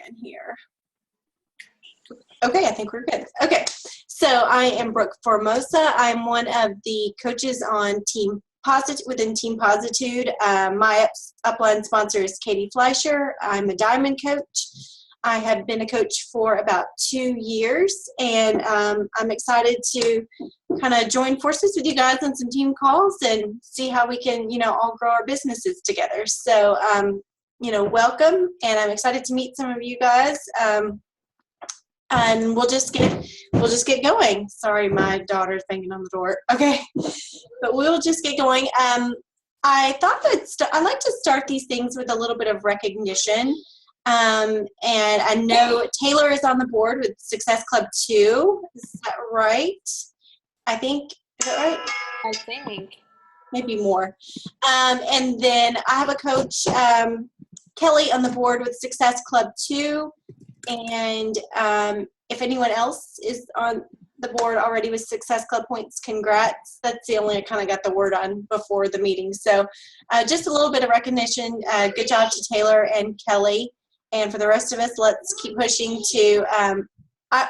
in here. Okay, I think we're good. Okay, so I am Brooke Formosa. I'm one of the coaches on Team within Team Positude. My upline sponsor is Katie Fleischer. I'm a Diamond coach. I have been a coach for about 2 years, and I'm excited to kind of join forces with you guys on some team calls and see how we can, all grow our businesses together. So, welcome, and I'm excited to meet some of you guys. And we'll just get going. Sorry, my daughter's banging on the door. Okay, but we'll just get going. I thought that I like to start these things with a little bit of recognition. And I know Taylor is on the board with Success Club 2. Is that right? I think, is that right? I think. Maybe more. And then I have a coach, Kelly, on the board with Success Club 2. And if anyone else is on the board already with Success Club points, congrats. That's the only I kind of got the word on before the meeting. So just a little bit of recognition. Good job to Taylor and Kelly. And for the rest of us, let's keep pushing to,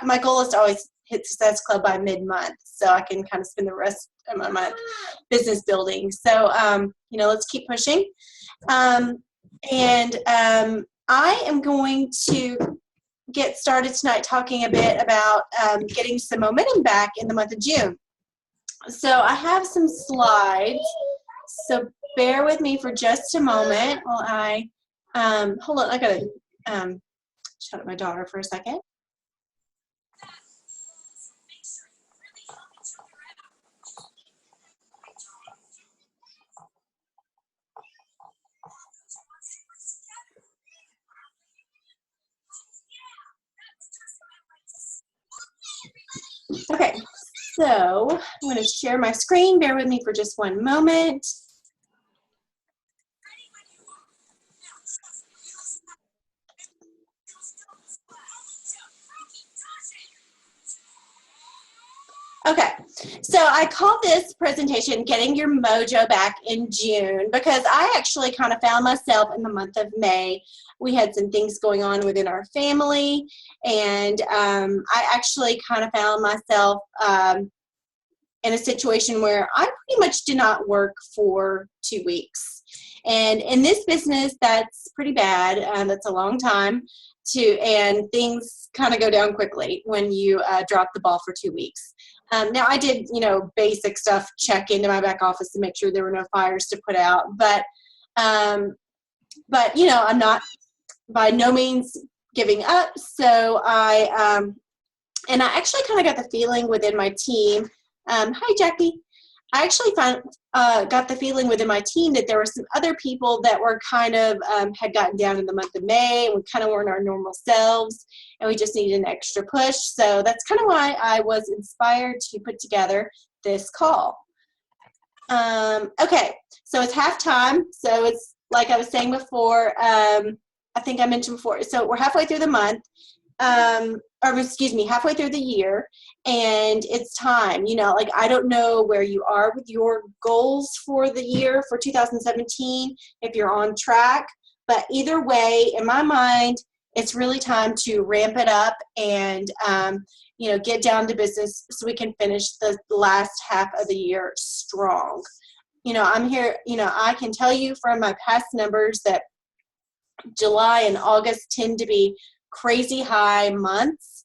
my goal is to always hit Success Club by mid-month so I can kind of spend the rest of my month business building. So, let's keep pushing. I am going to get started tonight talking a bit about getting some momentum back in the month of June. So I have some slides, so bear with me for just a moment while I, hold on, I gotta shut up my daughter for a second. Okay, so I'm going to share my screen. Bear with me for just one moment. Okay, so I call this presentation Getting Your Mojo Back in June because I actually kind of found myself in the month of May. We had some things going on within our family, and I actually kind of found myself in a situation where I pretty much did not work for 2 weeks. And in this business, that's pretty bad. That's a long time and things kind of go down quickly when you drop the ball for 2 weeks. Now I did, basic stuff, check into my back office to make sure there were no fires to put out. But I'm not by no means giving up. So I actually kind of got the feeling within my team. Hi, Jackie. I actually got the feeling within my team that there were some other people that were kind of had gotten down in the month of May. We kind of weren't our normal selves, and we just needed an extra push. So that's kind of why I was inspired to put together this call. Okay, so it's halftime. So it's like I was saying before. I think I mentioned before. So we're halfway through the month. Halfway through the year, and it's time. I don't know where you are with your goals for the year for 2017, if you're on track, but either way, in my mind, it's really time to ramp it up and, get down to business so we can finish the last half of the year strong. I'm here, I can tell you from my past numbers that July and August tend to be crazy high months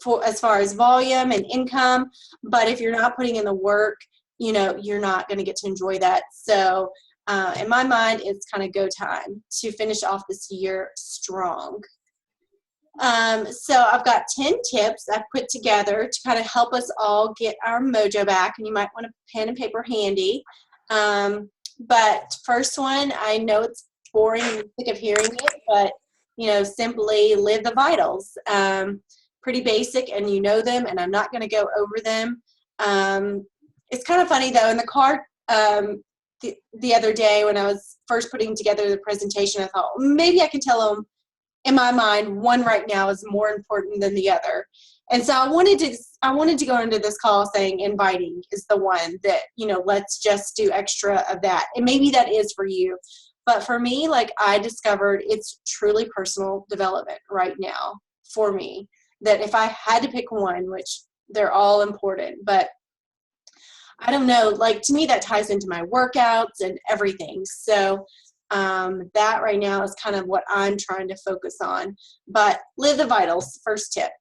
for as far as volume and income, but if you're not putting in the work, you're not going to get to enjoy that. So in my mind, it's kind of go time to finish off this year strong. So I've got 10 tips I've put together to kind of help us all get our mojo back, and you might want a pen and paper handy. But first one, I know it's boring and sick of hearing it, but simply live the vitals. Pretty basic, and you know them, and I'm not going to go over them. It's kind of funny, though. In the car the other day when I was first putting together the presentation, I thought, maybe I can tell them, in my mind, one right now is more important than the other. And so I wanted to go into this call saying inviting is the one that, let's just do extra of that. And maybe that is for you. But for me, like, I discovered it's truly personal development right now for me, that if I had to pick one, which they're all important, but I don't know, like, to me that ties into my workouts and everything. So that right now is kind of what I'm trying to focus on. But live the vitals, first tip,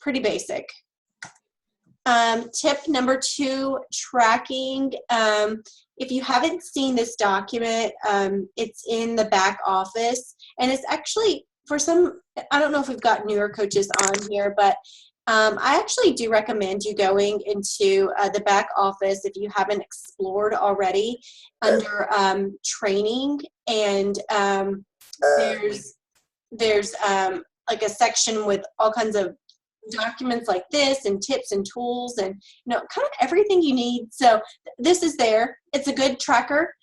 pretty basic. Tip number 2, tracking. If you haven't seen this document, it's in the back office, and it's actually, for some, I don't know if we've got newer coaches on here, but I actually do recommend you going into the back office if you haven't explored already under training, and there's like a section with all kinds of documents like this and tips and tools and kind of everything you need. So this is there. It's a good tracker.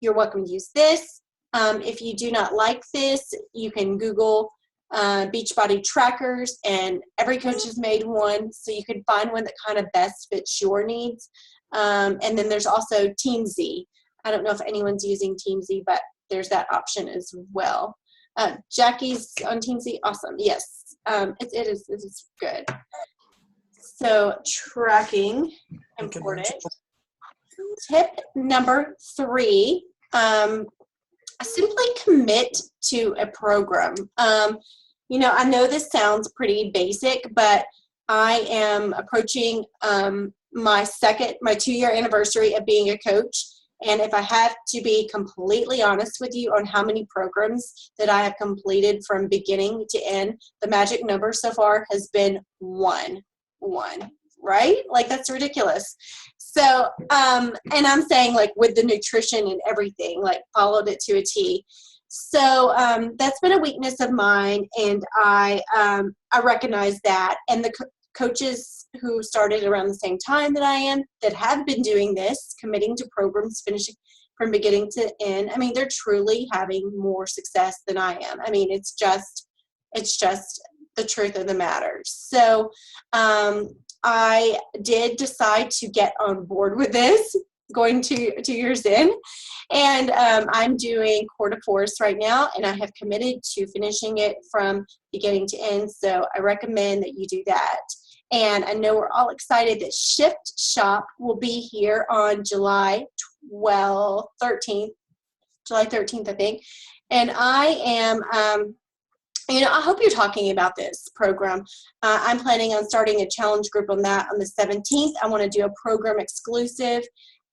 You're welcome to use this. If you do not like this, you can Google Beachbody trackers, and every coach has made one, so you can find one that kind of best fits your needs. And then there's also TeamZ. I don't know if anyone's using TeamZ, but there's that option as well. Jackie's on TeamZ. Awesome. Yes. It is good. So tracking, important. Tip number 3, simply commit to a program. I know this sounds pretty basic, but I am approaching my 2-year anniversary of being a coach. And if I have to be completely honest with you on how many programs that I have completed from beginning to end, the magic number so far has been one, right? Like, that's ridiculous. So, and I'm saying, like, with the nutrition and everything, like, followed it to a T. So that's been a weakness of mine, and I recognize that. And the coaches who started around the same time that I am, that have been doing this, committing to programs, finishing from beginning to end, I mean, they're truly having more success than I am. I mean, it's just the truth of the matter. So I did decide to get on board with this, going 2 years in, and I'm doing Core de Force right now, and I have committed to finishing it from beginning to end. So I recommend that you do that. And I know we're all excited that Shift Shop will be here on July 13th, I think. And I am, I hope you're talking about this program. I'm planning on starting a challenge group on that on the 17th. I want to do a program exclusive.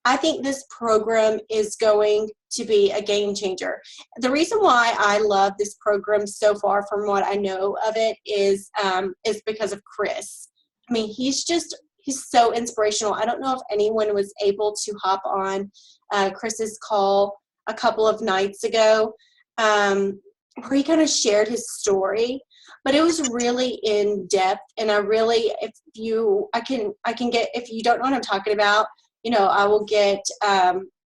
I think this program is going to be a game changer. The reason why I love this program so far, from what I know of it, is because of Chris. I mean, he's so inspirational. I don't know if anyone was able to hop on Chris's call a couple of nights ago, where he kind of shared his story, but it was really in depth. And if you don't know what I'm talking about, I will get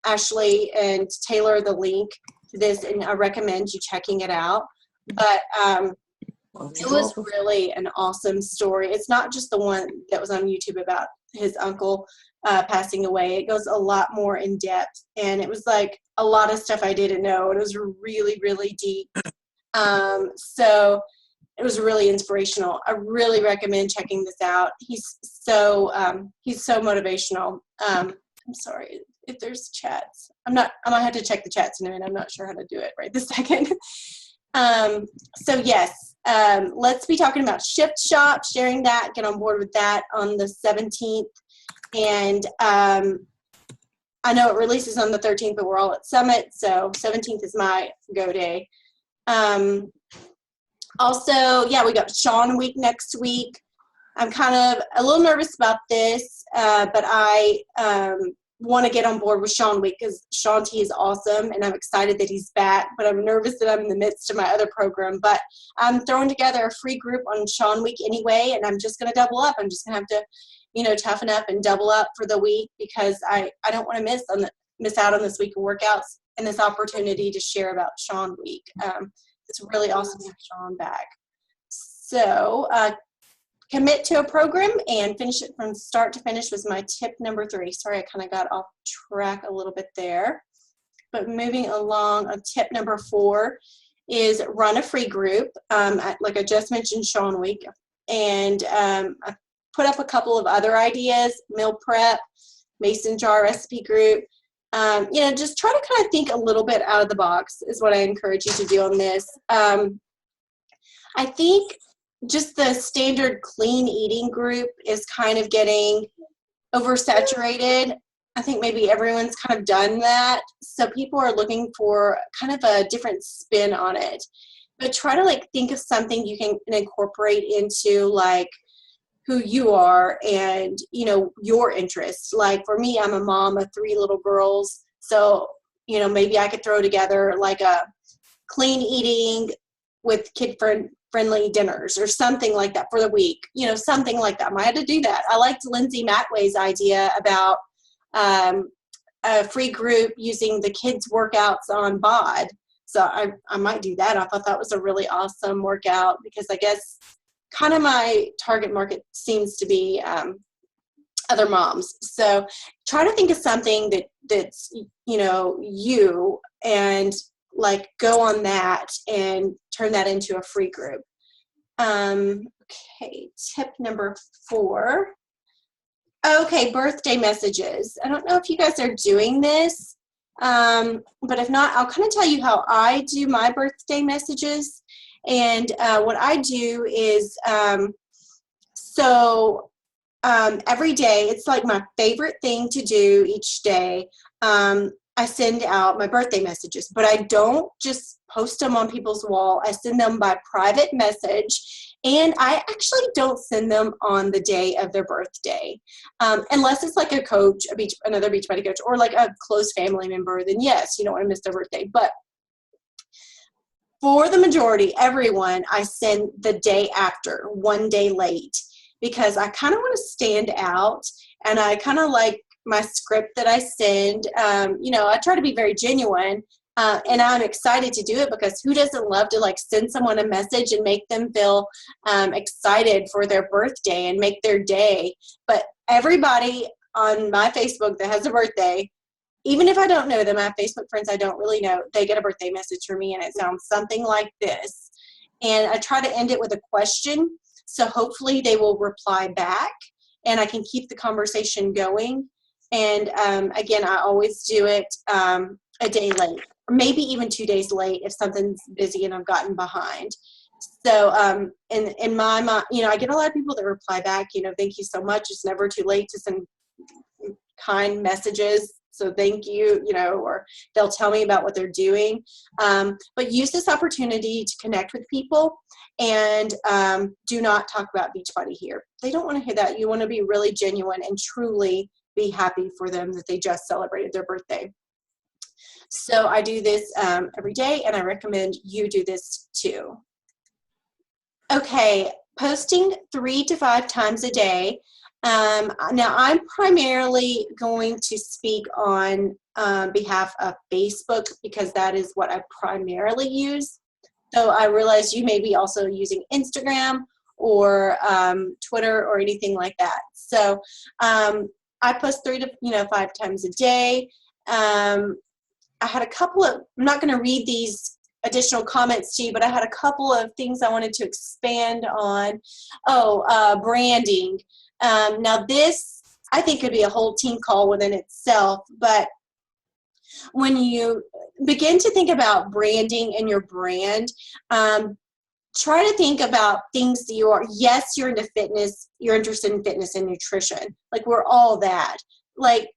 Ashley and Taylor the link to this, and I recommend you checking it out. But it was really an awesome story. It's not just the one that was on YouTube about his uncle passing away. It goes a lot more in depth, and it was like a lot of stuff I didn't know. It was really, really deep. So it was really inspirational. I really recommend checking this out. He's so motivational. I'm sorry if there's chats. I might have to check the chats in a minute. I'm not sure how to do it right this second. So yes, let's be talking about Shift Shop, sharing that, get on board with that on the 17th. And I know it releases on the 13th, but we're all at Summit, so 17th is my go day. Also, yeah, we got Sean Week next week. I'm kind of a little nervous about this, but I want to get on board with Sean Week because Sean T is awesome, and I'm excited that he's back, but I'm nervous that I'm in the midst of my other program. But I'm throwing together a free group on Sean Week anyway, and I'm just going to double up. I'm just going to have to, toughen up and double up for the week, because I don't want to miss out on this week of workouts and this opportunity to share about Sean Week. It's really awesome to have Sean back. So commit to a program and finish it from start to finish was my tip number 3. Sorry, I kind of got off track a little bit there. but moving along, tip number 4 is run a free group. Like I just mentioned, Sean Week, and I put up a couple of other ideas: meal prep, mason jar recipe group. Just try to kind of think a little bit out of the box is what I encourage you to do on this. I think just the standard clean eating group is kind of getting oversaturated. I think maybe everyone's kind of done that. So people are looking for kind of a different spin on it. But try to like think of something you can incorporate into like who you are and, your interests. Like for me, I'm a mom of 3 little girls. So, maybe I could throw together like a clean eating with kid-friendly dinners or something like that for the week. Something like that. I might have to do that. I liked Lindsay Matway's idea about a free group using the kids' workouts on BOD. So I might do that. I thought that was a really awesome workout because I guess kind of my target market seems to be other moms. So try to think of something that's you, and like go on that and turn that into a free group. Okay, tip number 4. Okay, birthday messages. I don't know if you guys are doing this, but if not, I'll kind of tell you how I do my birthday messages. And what I do is, every day, it's like my favorite thing to do each day. I send out my birthday messages, but I don't just post them on people's wall. I send them by private message, and I actually don't send them on the day of their birthday, unless it's like a coach, another Beachbody coach, or like a close family member. Then yes, you don't want to miss their birthday. But for the majority, everyone, I send the day after, one day late, because I kind of want to stand out, and I kind of like my script that I send. I try to be very genuine, and I'm excited to do it because who doesn't love to like send someone a message and make them feel excited for their birthday and make their day. But everybody on my Facebook that has a birthday, even if I don't know them, I have Facebook friends I don't really know, they get a birthday message from me, and it sounds something like this. And I try to end it with a question, so hopefully they will reply back, and I can keep the conversation going. And again, I always do it a day late, or maybe even 2 days late if something's busy and I've gotten behind. So in my mind, I get a lot of people that reply back, thank you so much. It's never too late to send kind messages. So thank you, or they'll tell me about what they're doing. But use this opportunity to connect with people, and do not talk about Beachbody here. They don't want to hear that. You want to be really genuine and truly be happy for them that they just celebrated their birthday. So I do this every day, and I recommend you do this too. Okay, posting 3 to 5 times a day. Now, I'm primarily going to speak on behalf of Facebook because that is what I primarily use. So I realize you may be also using Instagram or Twitter or anything like that. So I post 3 to 5 times a day. I had a couple of, I'm not going to read these additional comments to you, but I had a couple of things I wanted to expand on. Branding. Now this, I think, could be a whole team call within itself, but when you begin to think about branding and your brand, try to think about things that you're into fitness, you're interested in fitness and nutrition. Like we're all that. Like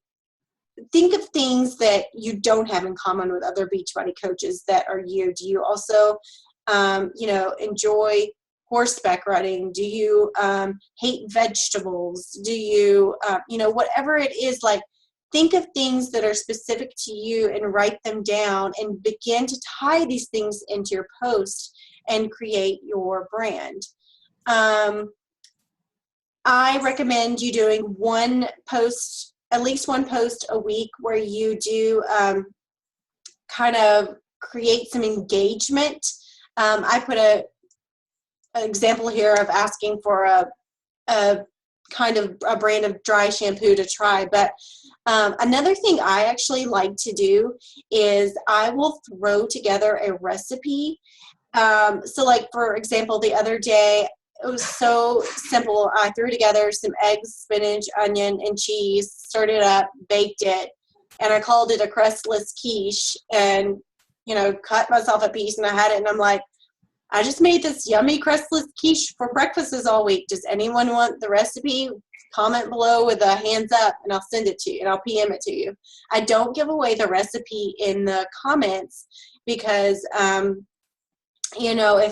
think of things that you don't have in common with other Beachbody coaches that are you. Do you also, enjoy horseback riding? Do you hate vegetables? Do you, whatever it is, like think of things that are specific to you and write them down and begin to tie these things into your post and create your brand. I recommend you doing at least one post a week where you do kind of create some engagement. I put an example here of asking for a kind of a brand of dry shampoo to try. But another thing I actually like to do is I will throw together a recipe. So like, for example, the other day, it was so simple. I threw together some eggs, spinach, onion, and cheese, stirred it up, baked it, and I called it a crustless quiche, and, you know, cut myself a piece, and I had it, and I'm like, I just made this yummy crustless quiche for breakfasts all week. Does anyone want the recipe? Comment below with a hands up, and I'll send it to you, and I'll PM it to you. I don't give away the recipe in the comments because, you know,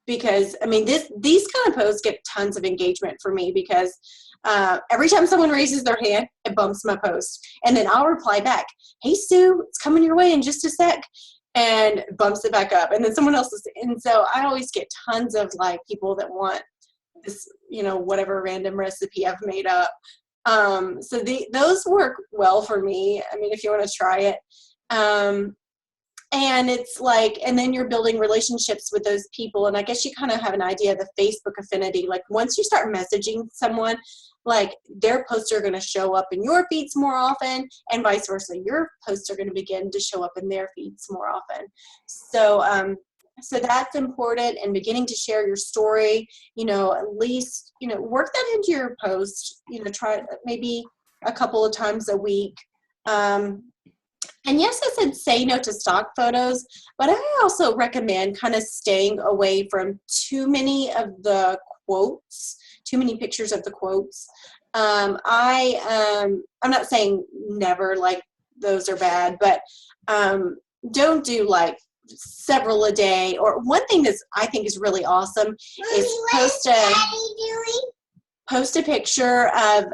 because I mean, these kind of posts get tons of engagement for me because every time someone raises their hand, it bumps my post. And then I'll reply back, hey, Sue, it's coming your way in just a sec, and bumps it back up. And then someone else is, and so I always get tons of like people that want this, you know, whatever random recipe I've made up. So those work well for me. I mean, if you want to try it. And it's like, and then you're building relationships with those people. And I guess you kind of have an idea of the Facebook affinity. Like once you start messaging someone, like their posts are going to show up in your feeds more often, and vice versa. Your posts are going to begin to show up in their feeds more often. So, so that's important. And beginning to share your story, you know, at least, you know, work that into your post, you know, try maybe a couple of times a week. And yes, I said say no to stock photos, but I also recommend kind of staying away from too many of the quotes, too many pictures of the quotes. I'm not saying never, like those are bad, but don't do like several a day. Or one thing that's I think is really awesome is post a picture of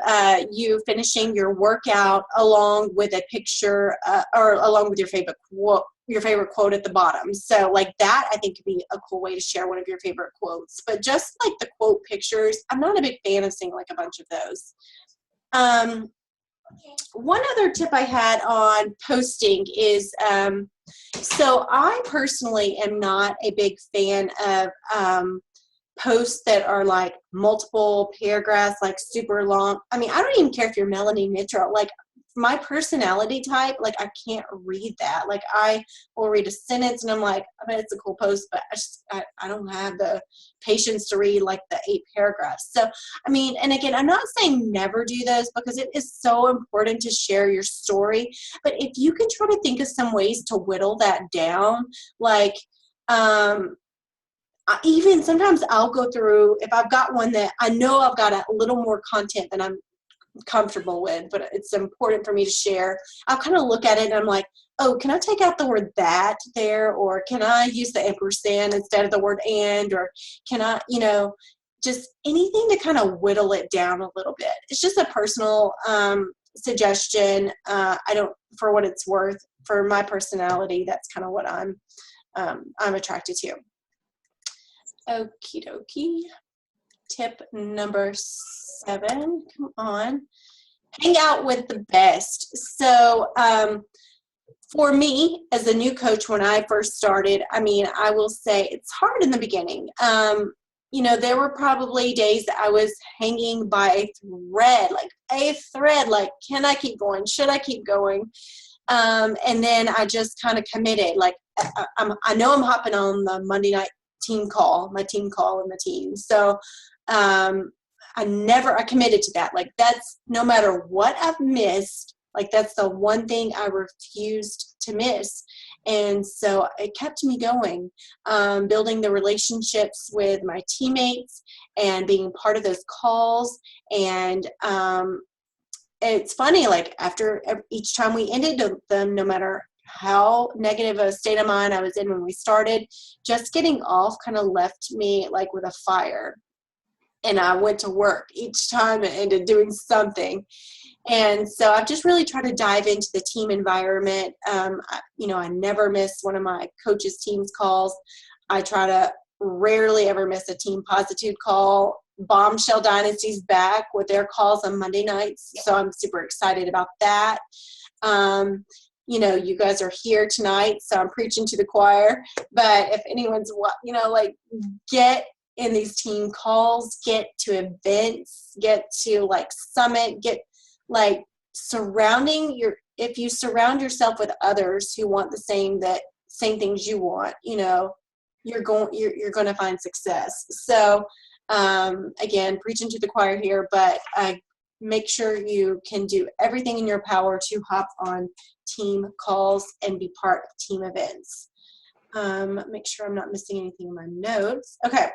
you finishing your workout along with a picture or along with your favorite quote at the bottom. So like that, I think could be a cool way to share one of your favorite quotes. But just like the quote pictures, I'm not a big fan of seeing like a bunch of those. One other tip I had on posting is, so I personally am not a big fan of posts that are like multiple paragraphs, like super long. I mean, I don't even care if you're Melanie Mitchell. Like my personality type, like I can't read that. Like I will read a sentence and I'm like, I bet it's a cool post, but I don't have the patience to read like the 8 paragraphs. So, I mean, and again, I'm not saying never do those because it is so important to share your story. But if you can try to think of some ways to whittle that down, like, even sometimes I'll go through, if I've got one that I know I've got a little more content than I'm comfortable with, but it's important for me to share, I'll kind of look at it and I'm like, oh, can I take out the word that there? Or can I use the ampersand instead of the word and? Or can I, you know, just anything to kind of whittle it down a little bit. It's just a personal suggestion. I don't, for what it's worth, for my personality, that's kind of what I'm attracted to. Okie dokie. Tip number 7. Come on. Hang out with the best. So for me, as a new coach, when I first started, I mean, I will say it's hard in the beginning. You know, there were probably days that I was hanging by a thread, like, can I keep going? Should I keep going? And then I just kind of committed. Like, I know I'm hopping on the Monday night team call, my team call and the team. So I committed to that. Like that's no matter what I've missed, like that's the one thing I refused to miss. And so it kept me going, building the relationships with my teammates and being part of those calls. And it's funny, like after each time we ended them, no matter how negative a state of mind I was in when we started, just getting off kind of left me like with a fire. And I went to work each time and ended doing something. And so I've just really tried to dive into the team environment. You know, I never miss one of my coaches' team's calls. I try to rarely ever miss a Team Positude call. Bombshell Dynasty's back with their calls on Monday nights. So I'm super excited about that. You know, you guys are here tonight, so I'm preaching to the choir. But if anyone's, you know, like get in these team calls, get to events, get to like summit, get like if you surround yourself with others who want the same things you want, you know, you're going to find success. So again, preaching to the choir here, but make sure you can do everything in your power to hop on team calls and be part of team events. Make sure I'm not missing anything in my notes. Okay.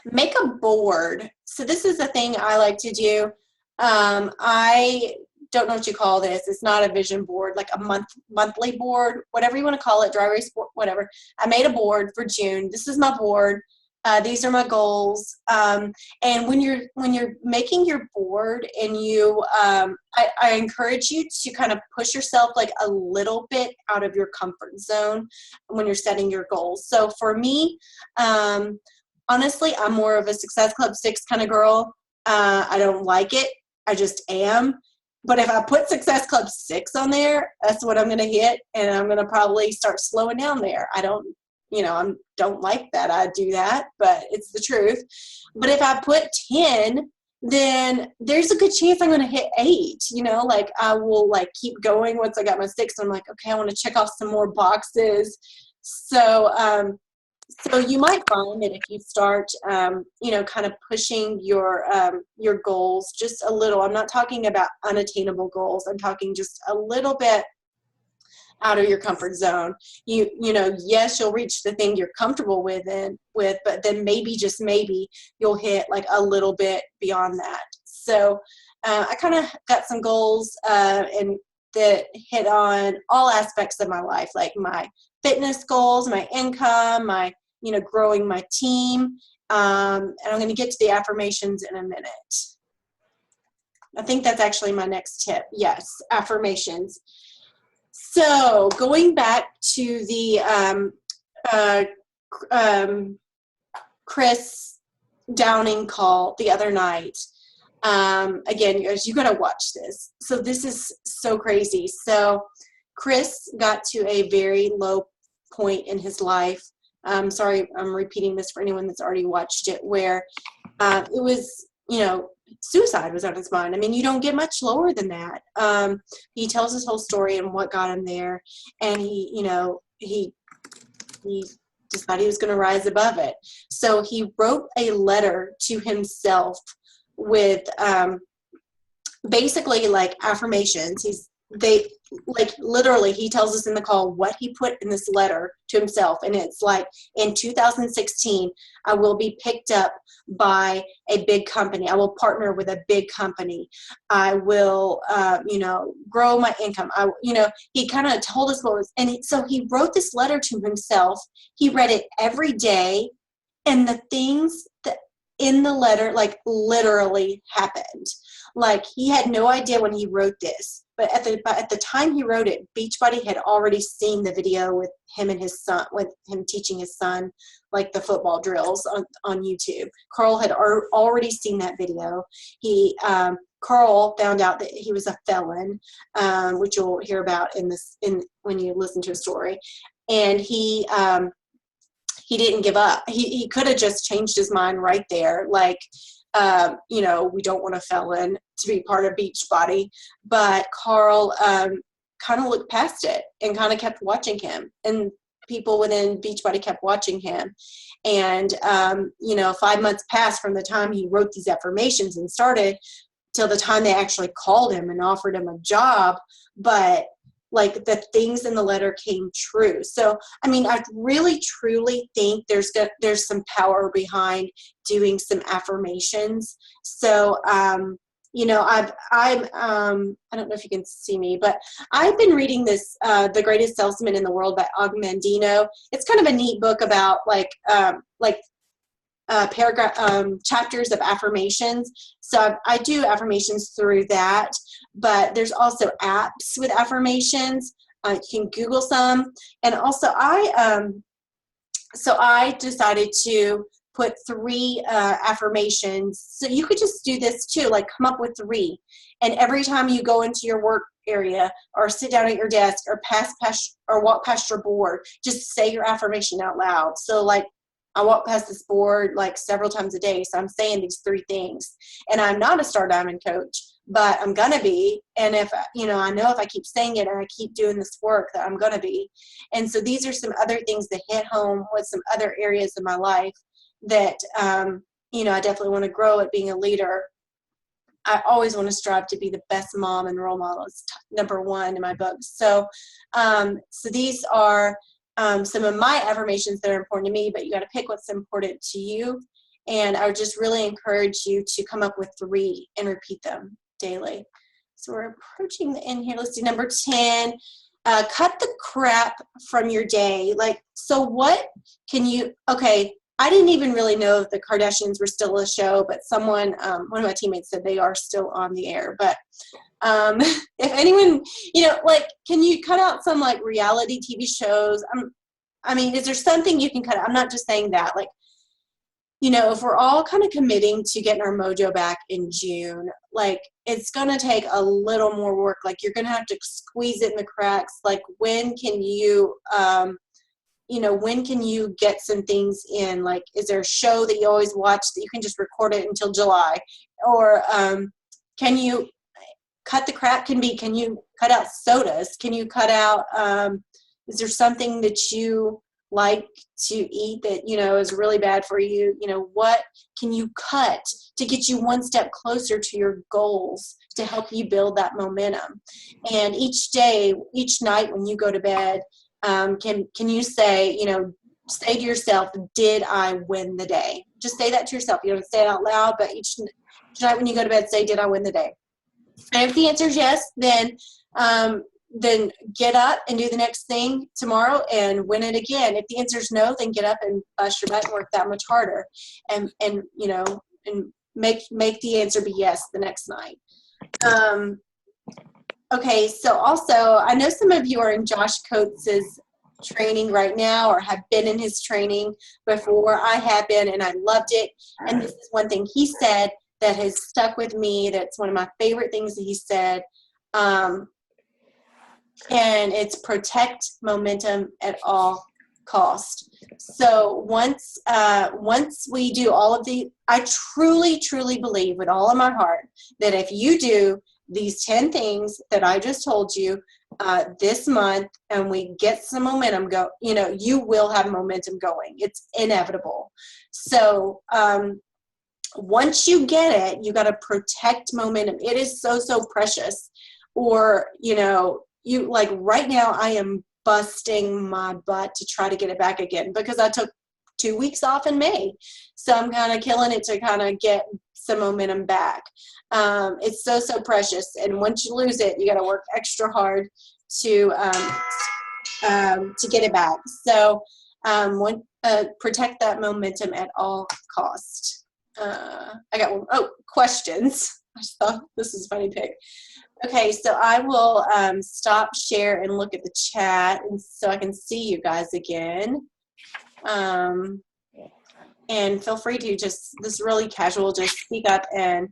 Make a board. So this is a thing I like to do. I don't know what you call this. It's not a vision board, like a monthly board, whatever you want to call it, dry erase board, whatever. I made a board for June. This is my board. These are my goals. And when you're making your board, and I encourage you to kind of push yourself like a little bit out of your comfort zone when you're setting your goals. So for me, honestly, I'm more of a Success Club 6 kind of girl. I don't like it. I just am. But if I put Success Club 6 on there, that's what I'm going to hit, and I'm going to probably start slowing down there. I don't like that I do that, but it's the truth. But if I put 10, then there's a good chance I'm going to hit 8. You know, like I will like keep going once I got my 6. I'm like, okay, I want to check off some more boxes. So you might find that if you start, kind of pushing your goals just a little. I'm not talking about unattainable goals. I'm talking just a little bit out of your comfort zone. Yes, you'll reach the thing you're comfortable with, but then maybe, just maybe, you'll hit like a little bit beyond that. So I kind of got some goals and that hit on all aspects of my life, like my fitness goals, my income, my growing my team. And I'm going to get to the affirmations in a minute. I think that's actually my next tip. Yes, affirmations. So going back to the Chris Downing call the other night. Again, you got to watch this. So this is so crazy. So Chris got to a very low point in his life. Sorry, I'm repeating this for anyone that's already watched it, where it was, suicide was on his mind. I mean, you don't get much lower than that. He tells his whole story and what got him there, and he decided he was going to rise above it. So he wrote a letter to himself with basically like affirmations. Literally, he tells us in the call what he put in this letter to himself, and it's like, in 2016, I will be picked up by a big company. I will partner with a big company. I will, grow my income. He kind of told us what was, and so he wrote this letter to himself. He read it every day, and the things that in the letter, like, literally happened. Like, he had no idea when he wrote this, but at the time he wrote it, Beachbody had already seen the video with him and his son, with him teaching his son like the football drills on YouTube. Carl had already seen that video. Carl found out that he was a felon, which you'll hear about when you listen to a story, and he didn't give up. He could have just changed his mind right there, like, we don't want a felon to be part of Beachbody. But Carl kind of looked past it and kind of kept watching him. And people within Beachbody kept watching him. And, 5 months passed from the time he wrote these affirmations and started till the time they actually called him and offered him a job. But like, the things in the letter came true. So, I mean, I really, truly think there's some power behind doing some affirmations. So, I don't know if you can see me, but I've been reading this, The Greatest Salesman in the World by Og Mandino. It's kind of a neat book about paragraph chapters of affirmations. So I do affirmations through that, but there's also apps with affirmations. You can Google some. And also I decided to put 3 affirmations. So you could just do this too, like come up with 3. And every time you go into your work area or sit down at your desk or walk past your board, just say your affirmation out loud. So like, I walk past this board like several times a day. So I'm saying these 3 things, and I'm not a Star Diamond coach, but I'm going to be. And if, I know if I keep saying it and I keep doing this work that I'm going to be. And so these are some other things that hit home with some other areas of my life that, I definitely want to grow at being a leader. I always want to strive to be the best mom and role model. It's number 1 in my book. So, so these are some of my affirmations that are important to me, but you got to pick what's important to you. And I would just really encourage you to come up with 3 and repeat them daily. So we're approaching the end here. Let's do number 10. Cut the crap from your day. So what can you, I didn't even really know if the Kardashians were still a show, but someone, one of my teammates said they are still on the air. But if anyone, can you cut out some reality TV shows? Is there something you can cut out? I'm not just saying that. If we're all kind of committing to getting our mojo back in June, it's going to take a little more work. You're going to have to squeeze it in the cracks. When can you, when can you get some things in? Is there a show that you always watch that you can just record it until July? Or can you cut the crap? Can you cut out sodas? Can you cut out, is there something that you like to eat that, is really bad for you? What can you cut to get you one step closer to your goals to help you build that momentum? And each day, each night when you go to bed, can you say, say to yourself, did I win the day? Just say that to yourself. You don't say it out loud, but each night when you go to bed, say, did I win the day? And if the answer is yes, then get up and do the next thing tomorrow and win it again. If the answer is no, then get up and bust your butt and work that much harder, and make the answer be yes the next night. Okay, so also, I know some of you are in Josh Coates's training right now or have been in his training before. I have been, and I loved it. And this is one thing he said that has stuck with me. That's one of my favorite things that he said. And it's protect momentum at all cost. So once we do all of I truly, truly believe with all of my heart that if you do these 10 things that I just told you this month and we get some momentum you will have momentum going. It's inevitable. So once you get it, you got to protect momentum. It is so, so precious. Or, you right now I am busting my butt to try to get it back again because I took 2 weeks off in May. So I'm kind of killing it to kind of get some momentum back. It's so, so precious. And once you lose it, you got to work extra hard to get it back. So protect that momentum at all cost. I got one. Oh, questions. I just thought this is a funny pick. Okay, so I will stop share and look at the chat, and so I can see you guys again. And feel free to this really casual, just speak up and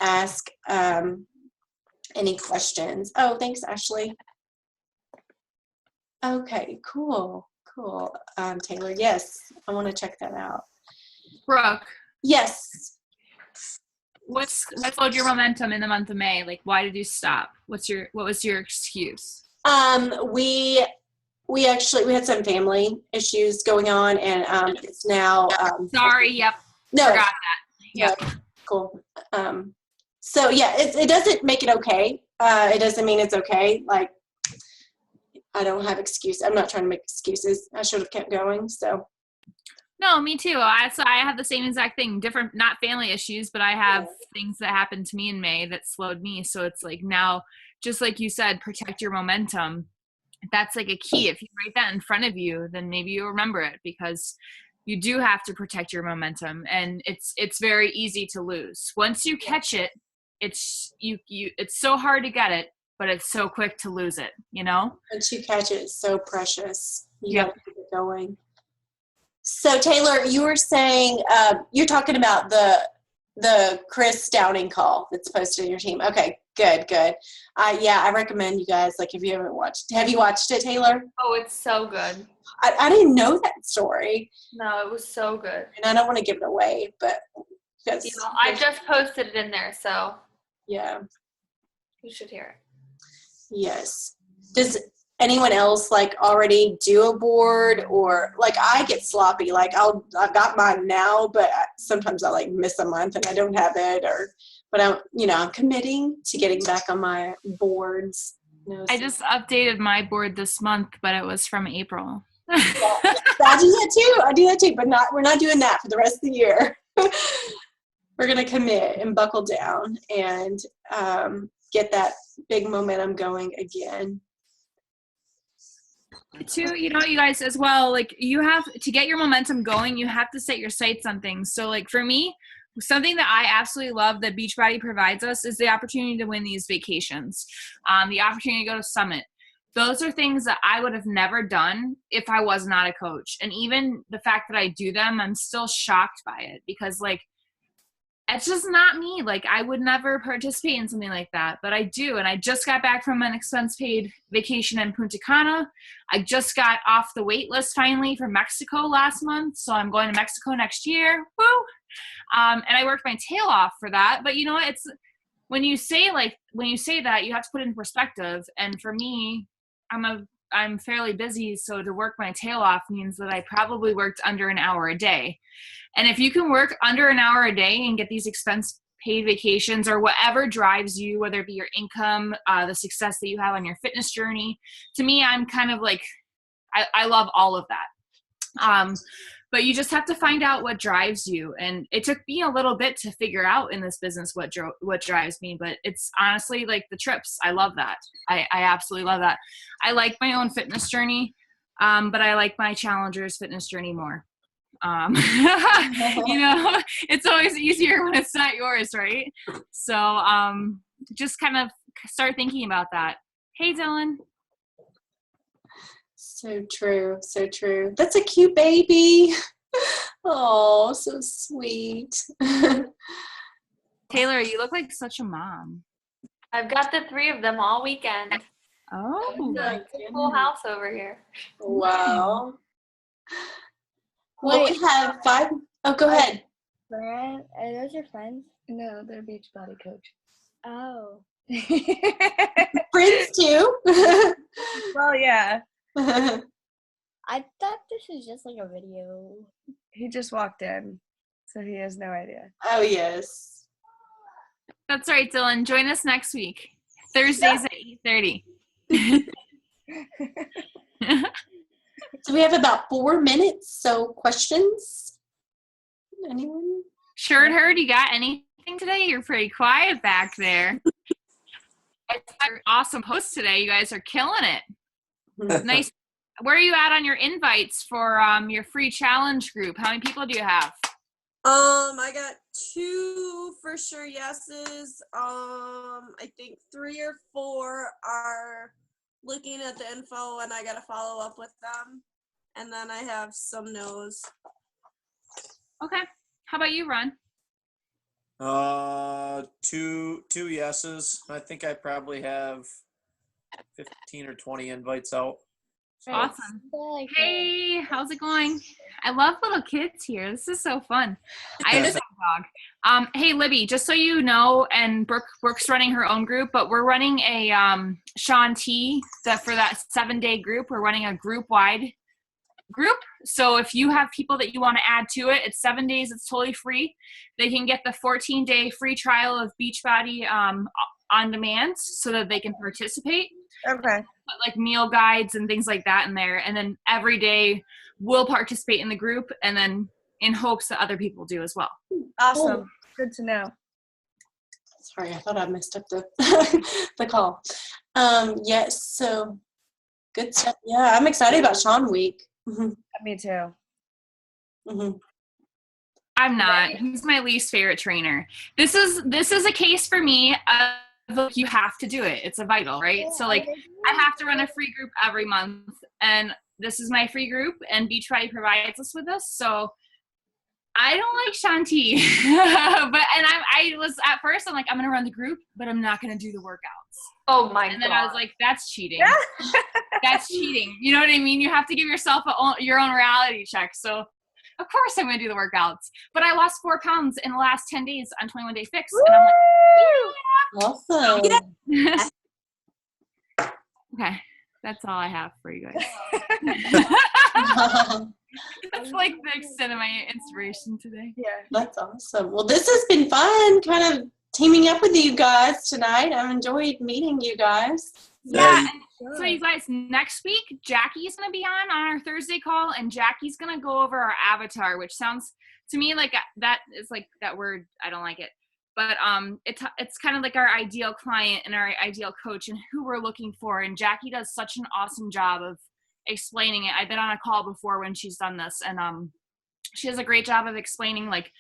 ask any questions. Oh, thanks, Ashley. Okay, cool. Taylor, yes, I want to check that out. Brooke. Yes. What slowed your momentum in the month of May? Why did you stop? What was your excuse? We had some family issues going on, and it's now. Sorry. Yep. No. Forgot that. Yep. No, cool. So yeah, it doesn't make it okay. It doesn't mean it's okay. I don't have excuse. I'm not trying to make excuses. I should have kept going. So. No, me too. I have the same exact thing. Different, not family issues, but I have things that happened to me in May that slowed me. So it's now, just like you said, protect your momentum. That's a key. If you write that in front of you, then maybe you'll remember it, because you do have to protect your momentum, and it's very easy to lose. Once you catch it, it's so hard to get it, but it's so quick to lose it. Once you catch it, it's so precious. You got to keep it going. So Taylor, you were saying you're talking about the Chris Downing call that's posted in your team. Okay, good. I recommend you guys, if you haven't watched. Have you watched it, Taylor? Oh, it's so good. I didn't know that story. No, it was so good. And I don't want to give it away, but that's, I just posted it in there, so yeah. you should hear it. Yes. Does anyone else like already do a board, or like I get sloppy? Like I've got mine now, but sometimes I like miss a month and I don't have it, but I'm committing to getting back on my boards. I just updated my board this month, but it was from April. Yeah, I do that too, but we're not doing that for the rest of the year. We're going to commit and buckle down and get that big momentum going again. Too, you guys as well, like you have to get your momentum going, you have to set your sights on things. So like for me, something that I absolutely love that Beachbody provides us is the opportunity to win these vacations, the opportunity to go to Summit. Those are things that I would have never done if I was not a coach. And even the fact that I do them, I'm still shocked by it because like, it's just not me. Like I would never participate in something like that, but I do. And I just got back from an expense paid vacation in Punta Cana. I just got off the wait list finally for Mexico last month. So I'm going to Mexico next year. Woo! And I worked my tail off for that. But you know what? It's when you say that, you have to put it in perspective. And for me, I'm fairly busy, so to work my tail off means that I probably worked under an hour a day. And if you can work under an hour a day and get these expense paid vacations or whatever drives you, whether it be your income, the success that you have on your fitness journey, to me, I'm kind of like, I love all of that. But you just have to find out what drives you. And it took me a little bit to figure out in this business what drives me, but it's honestly like the trips. I love that. I absolutely love that. I like my own fitness journey, but I like my Challengers fitness journey more. It's always easier when it's not yours, right? So just kind of start thinking about that. Hey, Dylan. So true. So true. That's a cute baby. Oh, so sweet. Taylor, you look like such a mom. I've got the 3 of them all weekend. Oh. It's a full house over here. Wow. Well, we have 5. Oh, go ahead. Are those your friends? No, they're Beachbody coach. Oh. Friends too. Well, yeah. I thought this was just like a video. He just walked in, so he has no idea. Oh, yes. That's right, Dylan. Join us next week. Thursdays at 8:30. So we have about 4 minutes. So questions? Anyone? Sure, heard you got anything today? You're pretty quiet back there. It's an awesome post today. You guys are killing it. Nice. Where are you at on your invites for your free challenge group? How many people do you have? I got 2 for sure yeses. I think 3 or 4 are looking at the info and I gotta follow up with them. And then I have some no's. Okay. How about you, Ron? 2 yeses. I think I probably have 15 or 20 invites out. Awesome. Hey, how's it going? I love little kids here. This is so fun. I have a dog. Hey, Libby, just so you know, and Brooke's running her own group, but we're running a Shaun T for that 7-day group. We're running a group-wide group. So if you have people that you want to add to it, it's 7 days. It's totally free. They can get the 14-day free trial of Beachbody on demand so that they can participate. Okay. Put like meal guides and things like that in there, and then every day we'll participate in the group, and then in hopes that other people do as well. Awesome. Oh. Good to know. Sorry, I thought I messed up the the call. Yes, so good stuff. Yeah, I'm excited about Shaun Week. Me too. I'm not. He's my least favorite trainer. This is a case for me of you have to do it. It's a vital, right? So like I have to run a free group every month, and this is my free group, and Beachbody provides us with this. So I don't like Shaun T, I was at first I'm like, I'm gonna run the group, but I'm not gonna do the workouts. Oh my god! And then I was like, that's cheating. that's cheating. You know what I mean? You have to give yourself your own reality check. So, of course, I'm going to do the workouts. But I lost 4 pounds in the last 10 days on 21 Day Fix. And I'm Awesome. like, okay, that's all I have for you guys. That's like the extent of my inspiration today. Yeah. That's awesome. Well, this has been fun, kind of teaming up with you guys tonight. I've enjoyed meeting you guys. Yeah. And so you guys, next week, Jackie's going to be on our Thursday call, and Jackie's going to go over our avatar, which sounds to me like that is like that word. I don't like it. But it's kind of like our ideal client and our ideal coach and who we're looking for. And Jackie does such an awesome job of explaining it. I've been on a call before when she's done this, and she does a great job of explaining like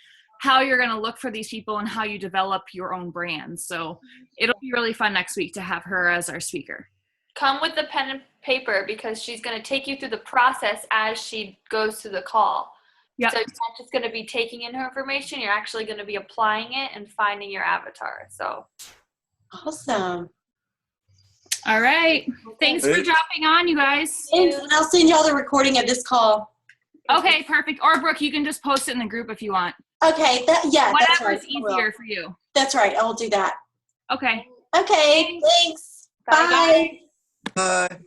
how you're going to look for these people and how you develop your own brand. So it'll be really fun next week to have her as our speaker. Come with the pen and paper because she's going to take you through the process as she goes through the call. Yep. So you're not just going to be taking in her information. You're actually going to be applying it and finding your avatar. So Awesome. All right. Thanks for dropping on, you guys. And I'll send y'all the recording of this call. Okay, perfect. Or Brooke, you can just post it in the group if you want. Okay. That's right. Whatever's I will. easier for you. That's right. I will do that. Okay. Okay. Thanks. Bye, guys. Bye. Bye.